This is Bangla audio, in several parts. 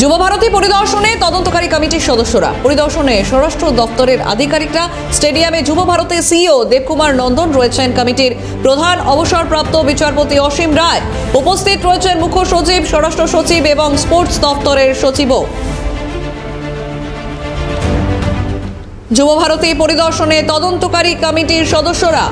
যুবভারতী পরিদর্শনে তদন্তকারী কমিটির সদস্যরা। পরিদর্শনে স্বরাষ্ট্র দপ্তরের আধিকারিকরা। স্টেডিয়ামে যুবভারতী সিইও দেবকুমার নন্দন রয়েছেন কমিটির প্রধান অবসরপ্রাপ্ত বিচারপতি অসীম রায়। উপস্থিত রয়েছেন মুখ্য সচিব, স্বরাষ্ট্র সচিব এবং স্পোর্টস দপ্তরের সচিবও। যুবভারতী পরিদর্শনে তদন্তকারী কমিটির সদস্যরা।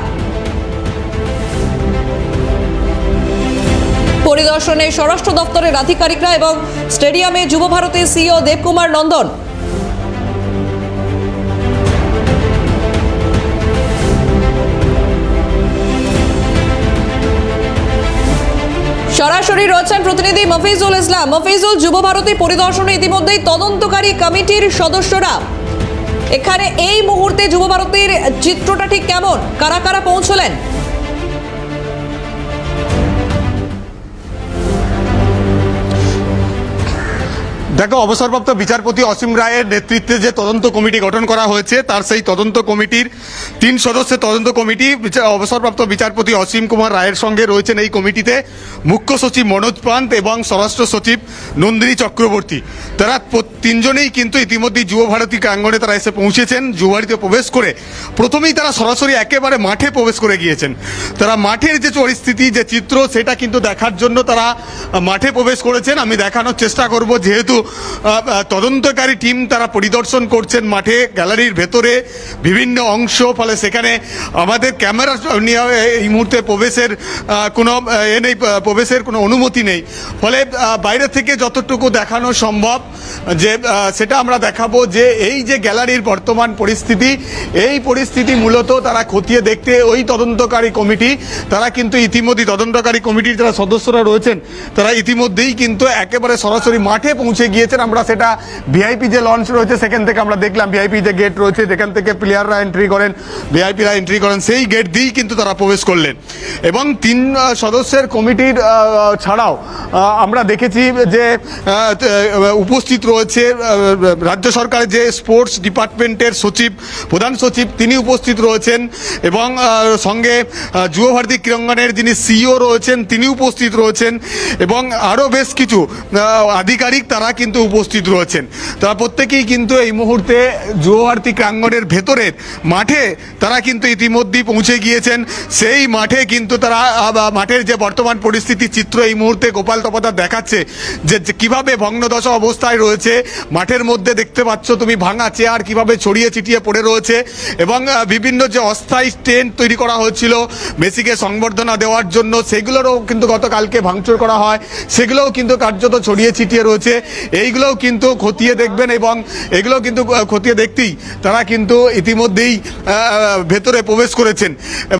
পরিদর্শনে স্বরাষ্ট্র দপ্তরের আধিকারিকরা এবং স্টেডিয়ামে যুবভারতী সিইও দেবকুমার নন্দন। সরাসরি রয়েছেন প্রতিনিধি মফিজুল ইসলাম। মফিজুল, যুবভারতী পরিদর্শনে ইতিমধ্যেই তদন্তকারী কমিটির সদস্যরা। এখানে এই মুহূর্তে যুবভারতীর চিত্রটা ঠিক কেমন? কারা কারা পৌঁছলেন? দেখো, অবসরপ্রাপ্ত বিচারপতি অসীম রায়ের নেতৃত্বে যে তদন্ত কমিটি গঠন করা হয়েছে তার সেই তদন্ত কমিটির 3 সদস্যের তদন্ত কমিটি অবসরপ্রাপ্ত বিচারপতি অসীম কুমার রায়ের সঙ্গে রয়েছেন এই কমিটিতে মুখ্য সচিব মনোজ পান্ত এবং স্বরাষ্ট্র সচিব নন্দিনী চক্রবর্তী। তারা 3জনেই কিন্তু ইতিমধ্যেই যুবভারতী প্রাঙ্গণে তারা এসে পৌঁছেছেন। যুবভারতীতে প্রবেশ করে প্রথমেই তারা সরাসরি একেবারে মাঠে প্রবেশ করে গিয়েছেন। তারা মাঠের যে পরিস্থিতি, যে চিত্র, সেটা কিন্তু দেখার জন্য তারা মাঠে প্রবেশ করেছেন। আমি দেখানোর চেষ্টা করব, যেহেতু তদন্তকারী টিম তারা পরিদর্শন করছেন মাঠে, গ্যালারির ভেতরে বিভিন্ন অংশ, ফলে সেখানে আমাদের ক্যামেরা নিয়ে এই মুহূর্তে প্রবেশের কোনো অনুমতি নেই। ফলে বাইরে থেকে যতটুকু দেখানো সম্ভব যে সেটা আমরা দেখাবো, যে এই যে গ্যালারির বর্তমান পরিস্থিতি, এই পরিস্থিতি মূলত তারা খতিয়ে দেখতে ওই তদন্তকারী কমিটি তারা কিন্তু ইতিমধ্যেই তদন্তকারী কমিটির যারা সদস্যরা রয়েছেন তারা ইতিমধ্যেই কিন্তু একেবারে সরাসরি মাঠে পৌঁছে গিয়েছেন। আমরা সেটা ভিআইপি যে লঞ্চ রয়েছে সেখান থেকে আমরা দেখলাম, ভিআইপি যে গেট রয়েছে যেখান থেকে প্লেয়াররা এন্ট্রি করেন, ভিআইপিরা এন্ট্রি করেন, সেই গেট দিয়েই কিন্তু তারা প্রবেশ করলেন। এবং 3 সদস্যের কমিটির ছাড়াও আমরা দেখেছি যে উপস্থিত রয়েছে রাজ্য সরকারের যে স্পোর্টস ডিপার্টমেন্টের সচিব, প্রধান সচিব, তিনি উপস্থিত রয়েছেন এবং সঙ্গে যুবভারতী ক্রীড়াঙ্গনের যিনি সিইও রয়েছেন তিনি উপস্থিত রয়েছেন এবং আরও বেশ কিছু আধিকারিক তারা কিন্তু উপস্থিত রয়েছেন। তারা প্রত্যেকেই কিন্তু এই মুহূর্তে যুবভারতী প্রাঙ্গণের ভেতরের মাঠে তারা কিন্তু ইতিমধ্যেই পৌঁছে গিয়েছেন। সেই মাঠে কিন্তু তারা মাঠের যে বর্তমান পরিস্থিতি চিত্র এই মুহূর্তে গোপাল তপদার দেখাচ্ছে যে কিভাবে ভগ্নদশা অবস্থায় রয়েছে। মাঠের মধ্যে দেখতে পাচ্ছ তুমি ভাঙা চেয়ার কিভাবে ছড়িয়ে ছিটিয়ে পড়ে রয়েছে এবং বিভিন্ন যে অস্থায়ী টেন্ট তৈরি করা হয়েছিল মেসিকে সংবর্ধনা দেওয়ার জন্য, সেগুলোরও কিন্তু গতকালকে ভাঙচুর করা হয়, সেগুলোও কিন্তু কার্যত ছড়িয়ে ছিটিয়ে রয়েছে। এইগুলোও কিন্তু খতিয়ে দেখবেন এবং এগুলো কিন্তু খতিয়ে দেখতেই তারা কিন্তু ইতিমধ্যেই ভেতরে প্রবেশ করেছেন।